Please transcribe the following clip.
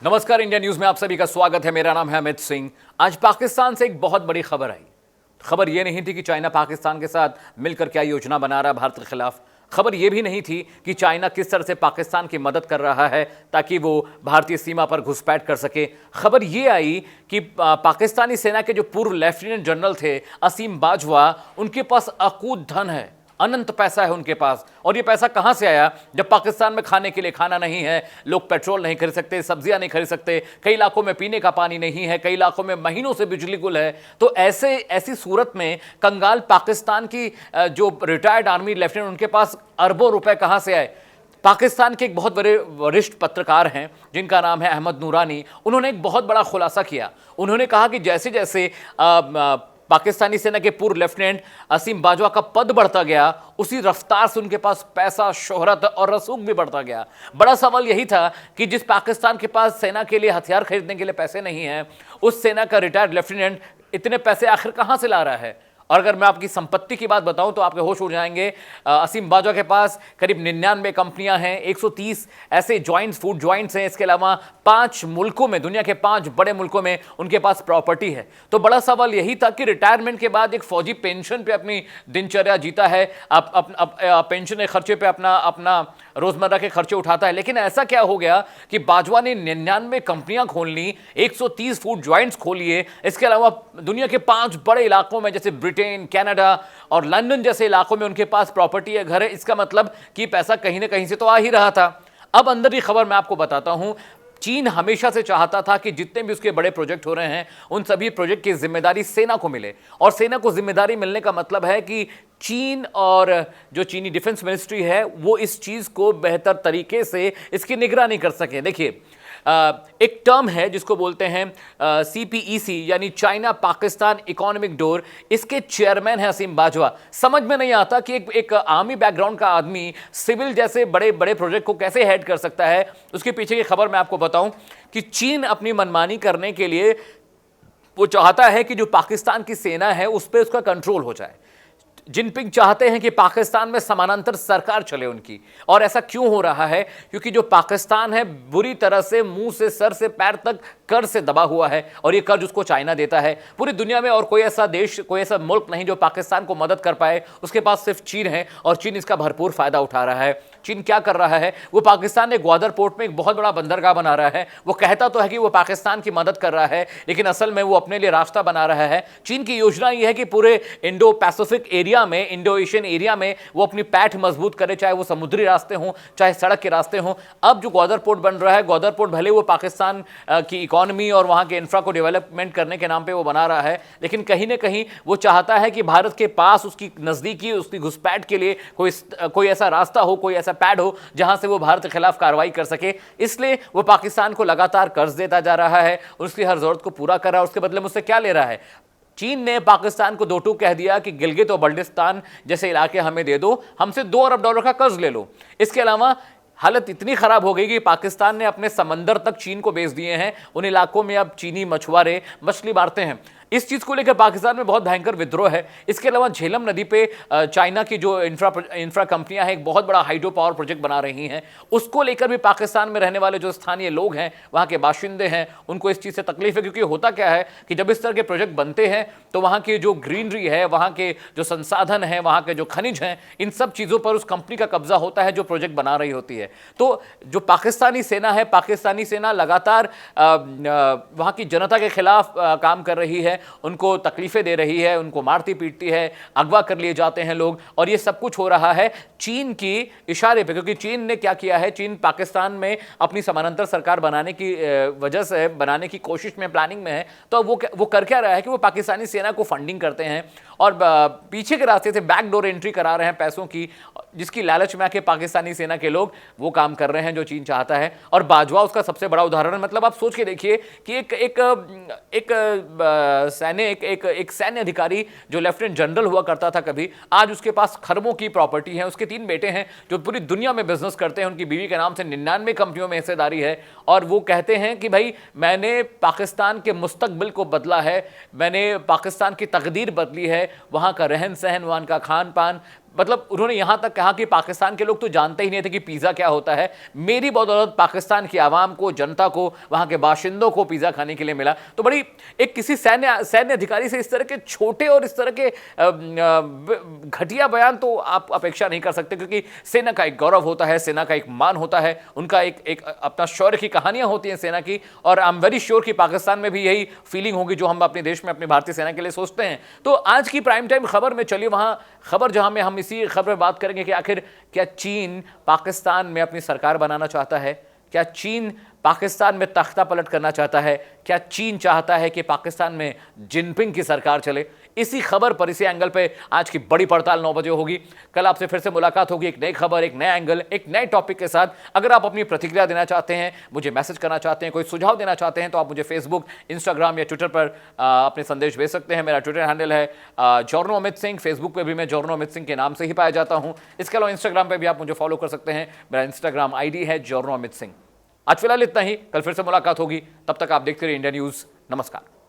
नमस्कार, India news में आप सभी का स्वागत है। मेरा नाम है अमित सिंह। आज पाकिस्तान से एक बहुत बड़ी खबर आई। खबर यह नहीं थी कि चाइना पाकिस्तान के साथ मिलकर क्या योजना बना रहा है भारत के खिलाफ। खबर यह भी नहीं थी कि चाइना किस तरह से पाकिस्तान की मदद कर रहा है ताकि वो भारतीय सीमा पर घुसपैठ कर सके। खबर यह आई कि पाकिस्तानी सेना के जो पूर्व लेफ्टिनेंट जनरल थे असीम बाजवा, उनके पास अकूत धन है, अनंत पैसा है उनके पास। और ये पैसा कहां से आया जब पाकिस्तान में खाने के लिए खाना नहीं है, लोग पेट्रोल नहीं खरीद सकते, सब्जियां नहीं खरीद सकते, कई इलाकों में पीने का पानी नहीं है, कई इलाकों में महीनों से बिजली गुल है। तो ऐसी सूरत में कंगाल पाकिस्तान की जो रिटायर्ड आर्मी लेफ्टिनेंट, उनके पास अरबों रुपए कहां से आए। पाकिस्तान के एक बहुत बड़े वरिष्ठ पत्रकार हैं जिनका नाम है अहमद नूरानी। उन्होंने एक बहुत बड़ा खुलासा किया। उन्होंने कहा कि जैसे जैसे पाकिस्तानी सेना के पूर्व लेफ्टिनेंट असीम बाजवा का पद बढ़ता गया, उसी रफ्तार से उनके पास पैसा, शोहरत और रसूख भी बढ़ता गया। बड़ा सवाल यही था कि जिस पाकिस्तान के पास सेना के लिए हथियार खरीदने के लिए पैसे नहीं हैं, उस सेना का रिटायर्ड लेफ्टिनेंट इतने पैसे आखिर कहां से ला रहा है। और अगर मैं आपकी संपत्ति की बात बताऊं तो आपके होश उड़ जाएंगे। असीम बाजवा के पास करीब 99 कंपनियां हैं, 130 ऐसे जॉइंट्स, फूड जॉइंट्स हैं। इसके अलावा 5 मुल्कों में, दुनिया के 5 बड़े मुल्कों में उनके पास प्रॉपर्टी है। तो बड़ा सवाल यही था कि रिटायरमेंट के बाद एक फौजी पेंशन पे अपनी दिनचर्या जीता है, पेंशन के खर्चे पे अपना रोजमर्रा के खर्चे उठाता है। लेकिन ऐसा क्या हो गया कि बाजवा ने 99 कंपनियां खोल ली, 130 फूड जॉइंट्स खोलिए। इसके अलावा दुनिया के 5 बड़े इलाकों में जैसे ब्रिटेन, कनाडा और लंदन जैसे इलाकों में उनके पास प्रॉपर्टी है, घर है। इसका मतलब कि पैसा कहीं ना कहीं से तो आ ही रहा था। अब अंदर की खबर मैं आपको बताता हूं। चीन हमेशा से चाहता था कि जितने भी उसके बड़े प्रोजेक्ट हो रहे हैं, उन सभी प्रोजेक्ट की जिम्मेदारी सेना को मिले। और सेना को जिम्मेदारी मिलने का मतलब है कि चीन और जो चीनी डिफेंस मिनिस्ट्री है वो इस चीज को बेहतर तरीके से इसकी निगरानी कर सके। देखिए, एक टर्म है जिसको बोलते हैं CPEC, यानी चाइना पाकिस्तान इकोनॉमिक डोर। इसके चेयरमैन है असीम बाजवा। समझ में नहीं आता कि एक आर्मी बैकग्राउंड का आदमी सिविल जैसे बड़े बड़े प्रोजेक्ट को कैसे हेड कर सकता है। उसके पीछे की खबर मैं आपको बताऊं कि चीन अपनी मनमानी करने के लिए वो चाहता है कि जो पाकिस्तान की सेना है उस पर उसका कंट्रोल हो जाए। जिनपिंग चाहते हैं कि पाकिस्तान में समानांतर सरकार चले उनकी। और ऐसा क्यों हो रहा है? क्योंकि जो पाकिस्तान है बुरी तरह से मुंह से सर से पैर तक कर्ज से दबा हुआ है, और ये कर्ज उसको चाइना देता है। पूरी दुनिया में और कोई ऐसा देश, कोई ऐसा मुल्क नहीं जो पाकिस्तान को मदद कर पाए। उसके पास सिर्फ चीन है, और चीन इसका भरपूर फायदा उठा रहा है। चीन क्या कर रहा है? वो पाकिस्तान ने ग्वादर पोर्ट में एक बहुत बड़ा बंदरगाह बना रहा है। वो कहता तो है कि वो पाकिस्तान की मदद कर रहा है, लेकिन असल में वो अपने लिए रास्ता बना रहा है। चीन की योजना ये है कि पूरे इंडो पैसिफिक एरिया में, इंडो एशियन एरिया में वो अपनी पैठ मजबूत करे, चाहे वो समुद्री रास्ते हों, चाहे सड़क के रास्ते हों। अब जो ग्वादर पोर्ट बन रहा है, ग्वादर पोर्ट भले वो पाकिस्तान की इकोनॉमी और वहां के इंफ्रा को डेवलपमेंट करने के नाम पे वो बना रहा है, लेकिन कहीं ना कहीं वो चाहता है कि भारत के पास उसकी नजदीकी, उसकी घुसपैठ के लिए कोई ऐसा रास्ता हो, कोई ऐसा पैड हो जहां से वो भारत के खिलाफ कार्रवाई कर सके। इसलिए वो पाकिस्तान को लगातार कर्ज देता जा रहा है, उसकी हर जरूरत को पूरा कर रहा है। उसके बदले में उससे क्या ले रहा है? चीन ने पाकिस्तान को दो टूक कह दिया कि गिलगित और बल्टिस्तान जैसे इलाके हमें दे दो, हमसे $2 अरब का कर्ज ले लो। इसके अलावा हालत इतनी खराब हो गई कि पाकिस्तान ने अपने समंदर तक चीन को बेच दिए हैं। उन इलाकों में अब चीनी मछुआरे मछली मारते हैं। इस चीज को लेकर पाकिस्तान में बहुत भयंकर विद्रोह है। इसके अलावा झेलम नदी पे चाइना की जो इंफ्रा कंपनियां हैं, एक बहुत बड़ा हाइड्रो पावर प्रोजेक्ट बना रही हैं। उसको लेकर भी पाकिस्तान में रहने वाले जो स्थानीय लोग हैं, वहां के बाशिंदे हैं, उनको इस चीज से तकलीफ है। क्योंकि होता क्या है कि जब इस तरह के प्रोजेक्ट बनते हैं तो वहां की जो ग्रीनरी है, वहां के जो संसाधन है, वहां के जो खनिज हैं, इन सब चीजों पर उस कंपनी का कब्जा होता है जो प्रोजेक्ट बना रही होती है। तो जो पाकिस्तानी सेना है, पाकिस्तानी सेना लगातार वहां की जनता के खिलाफ काम कर रही है, उनको तकलीफें दे रही है, उनको मारती पीटती है, अगवा कर लिए जाते हैं लोग। और ये सब कुछ हो रहा है चीन की इशारे पे। क्योंकि चीन ने क्या किया है, चीन पाकिस्तान में अपनी समानांतर सरकार बनाने की वजह से, बनाने की कोशिश में, प्लानिंग में है। तो वो कर क्या रहा है कि वो पाकिस्तानी सेना को फंडिंग करते हैं और पीछे के रास्ते से बैकडोर एंट्री करा रहे हैं पैसों की, जिसकी लालच में आके पाकिस्तानी सेना के लोग वो काम कर रहे हैं जो चीन चाहता है। और बाजवा उसका सबसे बड़ा उदाहरण है। मतलब आप सोच के देखिए कि एक सैन्य अधिकारी जो लेफ्टिनेंट जनरल हुआ करता था कभी, आज उसके पास खरबों की प्रॉपर्टी है। उसके 3 बेटे हैं जो पूरी दुनिया में बिजनेस करते हैं। उनकी बीवी के नाम से 99 कंपनियों में हिस्सेदारी है। और वो कहते हैं कि भाई, मैंने पाकिस्तान के मुस्तकबिल को बदला है, मैंने पाकिस्तान की तकदीर बदली है, वहां का रहन सहन, वहां का खान पान, मतलब उन्होंने यहां तक कहा कि पाकिस्तान के लोग तो जानते ही नहीं थे कि पिज़्ज़ा क्या होता है, मेरी बदौलत पाकिस्तान की आवाम को, जनता को, वहां के बाशिंदों को पिज़्ज़ा खाने के लिए मिला। तो बड़ी एक किसी सैन्य अधिकारी से इस तरह के छोटे और इस तरह के घटिया बयान तो आप अपेक्षा नहीं कर सकते, क्योंकि सेना का एक गौरव होता है, सेना का एक मान होता है, उनका एक अपना शौर्य की कहानियां होती हैं सेना की। और आई एम वेरी श्योर कि पाकिस्तान में भी यही फीलिंग होगी जो हम अपने देश में अपनी भारतीय सेना के लिए सोचते हैं। तो आज की प्राइम टाइम खबर में चलिए वहां खबर जहां में हम इसी खबर में बात करेंगे कि आखिर क्या चीन पाकिस्तान में अपनी सरकार बनाना चाहता है, क्या चीन पाकिस्तान में तख्ता पलट करना चाहता है, क्या चीन चाहता है कि पाकिस्तान में जिनपिंग की सरकार चले। इसी खबर पर, इसी एंगल पे आज की बड़ी पड़ताल 9 बजे होगी। कल आपसे फिर से मुलाकात होगी एक नई खबर, एक नया एंगल, एक नए टॉपिक के साथ। अगर आप अपनी प्रतिक्रिया देना चाहते हैं, मुझे मैसेज करना चाहते हैं, कोई सुझाव देना चाहते हैं, तो आप मुझे फेसबुक, इंस्टाग्राम या ट्विटर पर अपने संदेश भेज सकते हैं। मेरा ट्विटर हैंडल है जॉर्नो अमित सिंह। फेसबुक पर भी मैं जॉर्नो अमित सिंह के नाम से ही पाया जाता हूं। इसके अलावा इंस्टाग्राम पर भी आप मुझे फॉलो कर सकते हैं। मेरा इंस्टाग्राम ID है जॉर्नो अमित सिंह। आज फिलहाल इतना ही, कल फिर से मुलाकात होगी। तब तक आप देखते रहिए इंडिया न्यूज़। नमस्कार।